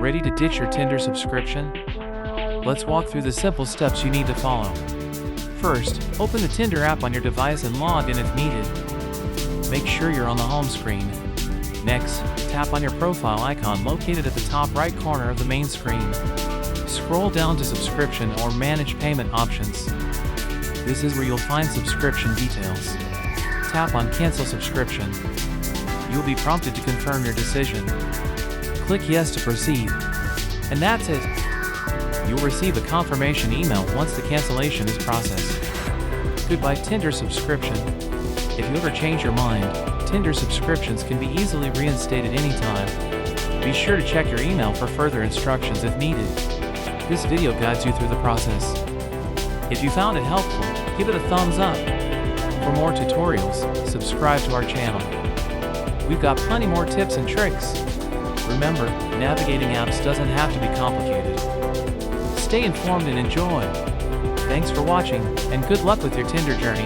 Ready to ditch your Tinder subscription? Let's walk through the simple steps you need to follow. First, open the Tinder app on your device and log in if needed. Make sure you're on the home screen. Next, tap on your profile icon located at the top right corner of the main screen. Scroll down to subscription or manage payment options. This is where you'll find subscription details. Tap on cancel subscription. You'll be prompted to confirm your decision. Click yes to proceed. And that's it. You'll receive a confirmation email once the cancellation is processed. Goodbye Tinder subscription. If you ever change your mind, Tinder subscriptions can be easily reinstated anytime. Be sure to check your email for further instructions if needed. This video guides you through the process. If you found it helpful, give it a thumbs up. For more tutorials, subscribe to our channel. We've got plenty more tips and tricks. Remember, navigating apps doesn't have to be complicated. Stay informed and enjoy. Thanks for watching, and good luck with your Tinder journey.